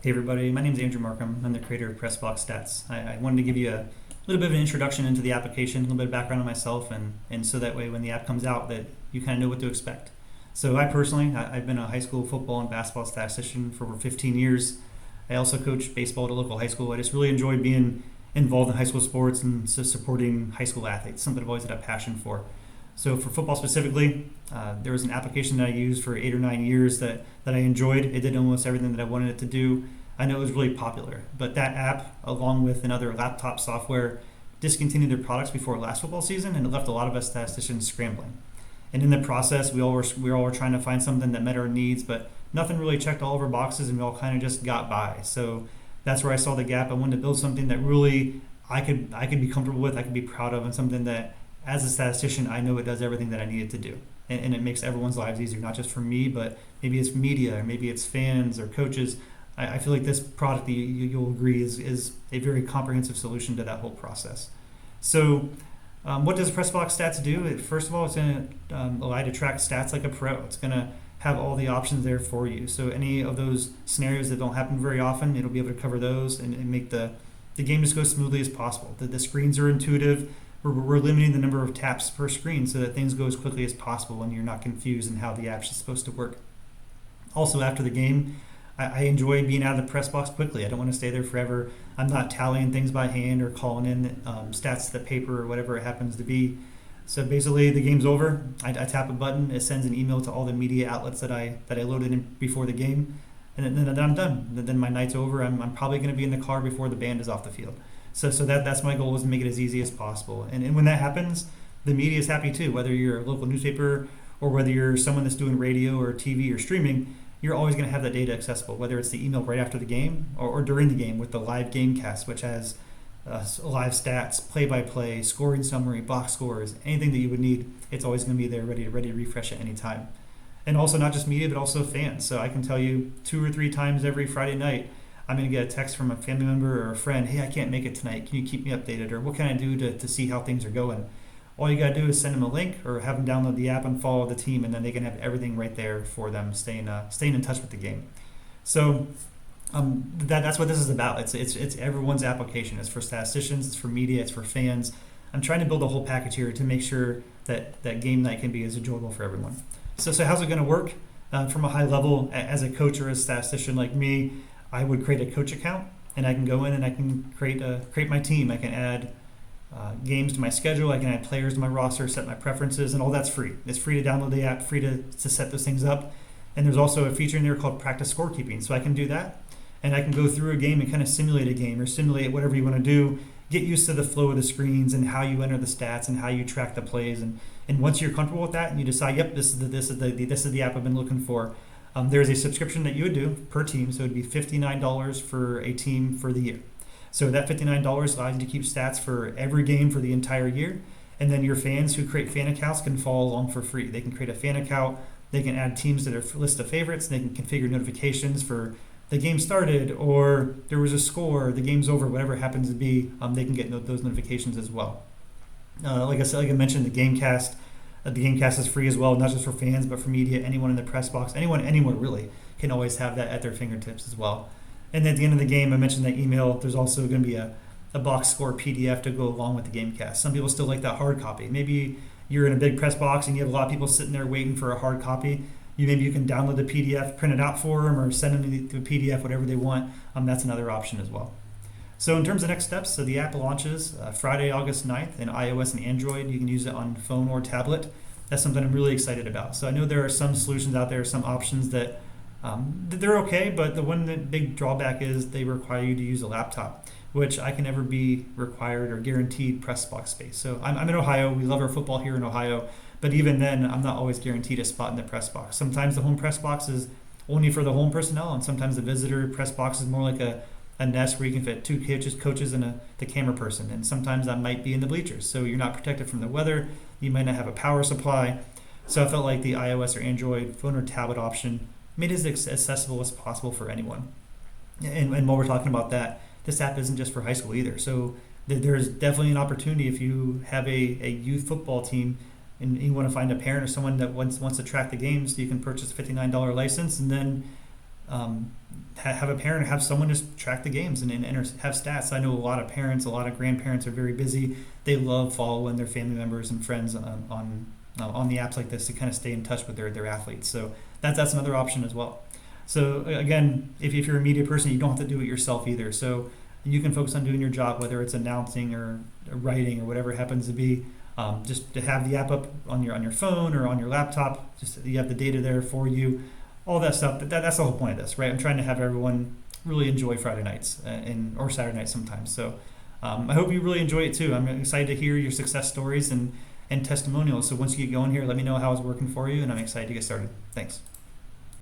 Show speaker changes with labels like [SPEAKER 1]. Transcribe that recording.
[SPEAKER 1] Hey everybody, my name is Andrew Markham. I'm the creator of PressBox Stats. I wanted to give you a little bit of an introduction into the application, a little bit of background on myself, and so that way when the app comes out that you kind of know what to expect. So I personally, I've been a high school football and basketball statistician for over 15 years. I also coach baseball at a local high school. I just really enjoy being involved in high school sports and supporting high school athletes, something I've always had a passion for. So for football specifically, there was an application that I used for 8 or 9 years that I enjoyed. It did almost everything that I wanted it to do. I know it was really popular, but that app, along with another laptop software, discontinued their products before last football season, and it left a lot of us statisticians scrambling. And in the process, we all were trying to find something that met our needs, but nothing really checked all of our boxes, and we all kind of just got by. So that's where I saw the gap. I wanted to build something that really I could be comfortable with, I could be proud of, and something that, as a statistician, I know it does everything that I need it to do. And it makes everyone's lives easier, not just for me, but maybe it's media, or maybe it's fans or coaches. I feel like this product, you'll agree, is a very comprehensive solution to that whole process. So what does PressBox Stats do? First of all, it's going to allow you to track stats like a pro. It's going to have all the options there for you. So any of those scenarios that don't happen very often, it'll be able to cover those and make the game just go as smoothly as possible. The screens are intuitive. We're limiting the number of taps per screen so that things go as quickly as possible and you're not confused in how the app is supposed to work. Also, after the game, I enjoy being out of the press box quickly. I don't want to stay there forever. I'm not tallying things by hand or calling in stats to the paper or whatever it happens to be. So basically, the game's over. I tap a button. It sends an email to all the media outlets that I loaded in before the game, and then I'm done. Then my night's over. I'm probably going to be in the car before the band is off the field. So that's my goal, is to make it as easy as possible. And when that happens, the media is happy too. Whether you're a local newspaper or whether you're someone that's doing radio or TV or streaming, you're always going to have that data accessible, whether it's the email right after the game or during the game with the live game cast, which has live stats, play-by-play, scoring summary, box scores, anything that you would need. It's always going to be there ready to refresh at any time. And also not just media, but also fans. So I can tell you 2 or 3 times every Friday night, I'm going to get a text from a family member or a friend, hey, I can't make it tonight. Can you keep me updated? Or what can I do to see how things are going? All you got to do is send them a link or have them download the app and follow the team, and then they can have everything right there for them, staying in touch with the game. So that's what this is about. It's everyone's application. It's for statisticians, it's for media, it's for fans. I'm trying to build a whole package here to make sure that game night can be as enjoyable for everyone. So how's it going to work? From a high level, as a coach or a statistician like me, I would create a coach account, and I can go in and I can create my team. I can add games to my schedule. I can add players to my roster, set my preferences, and all that's free. It's free to download the app, free to set those things up. And there's also a feature in there called practice scorekeeping. So I can do that, and I can go through a game and kind of simulate a game or simulate whatever you want to do, get used to the flow of the screens and how you enter the stats and how you track the plays. And once you're comfortable with that and you decide, yep, this is the app I've been looking for, there's a subscription that you would do per team. So it would be $59 for a team for the year. So that $59 allows you to keep stats for every game for the entire year. And then your fans who create fan accounts can follow along for free. They can create a fan account. They can add teams to their list of favorites. They can configure notifications for the game started or there was a score, the game's over, whatever it happens to be. They can get those notifications as well. Like I mentioned, the Gamecast. The Gamecast is free as well, not just for fans, but for media. Anyone in the press box, anyone anywhere really, can always have that at their fingertips as well. And at the end of the game, I mentioned that email. There's also going to be a box score PDF to go along with the Gamecast. Some people still like that hard copy. Maybe you're in a big press box and you have a lot of people sitting there waiting for a hard copy. Maybe you can download the PDF, print it out for them, or send them the PDF, whatever they want. That's another option as well. So in terms of next steps, so the app launches Friday, August 9th in iOS and Android. You can use it on phone or tablet. That's something I'm really excited about. So I know there are some solutions out there, some options that they're okay, but the big drawback is they require you to use a laptop, which I can never be required or guaranteed press box space. So I'm in Ohio. We love our football here in Ohio, but even then, I'm not always guaranteed a spot in the press box. Sometimes the home press box is only for the home personnel, and sometimes the visitor press box is more like a nest where you can fit 2 coaches and the camera person. And sometimes that might be in the bleachers, so you're not protected from the weather. You might not have a power supply. So I felt like the iOS or Android phone or tablet option made it as accessible as possible for anyone. And while we're talking about that, this app isn't just for high school either. So there's definitely an opportunity if you have a youth football team and you want to find a parent or someone that wants to track the games, you can purchase a $59 license, and then have a parent, have someone just track the games and have stats. I know a lot of parents, a lot of grandparents are very busy. They love following their family members and friends on the apps like this to kind of stay in touch with their athletes. So that's another option as well. So again, if you're a media person, you don't have to do it yourself either. So you can focus on doing your job, whether it's announcing or writing or whatever it happens to be. Just to have the app up on your phone or on your laptop, just you have the data there for you. All that stuff. That's the whole point of this, right? I'm trying to have everyone really enjoy Friday nights or Saturday nights sometimes. So I hope you really enjoy it too. I'm excited to hear your success stories and testimonials. So once you get going here, let me know how it's working for you, and I'm excited to get started. Thanks.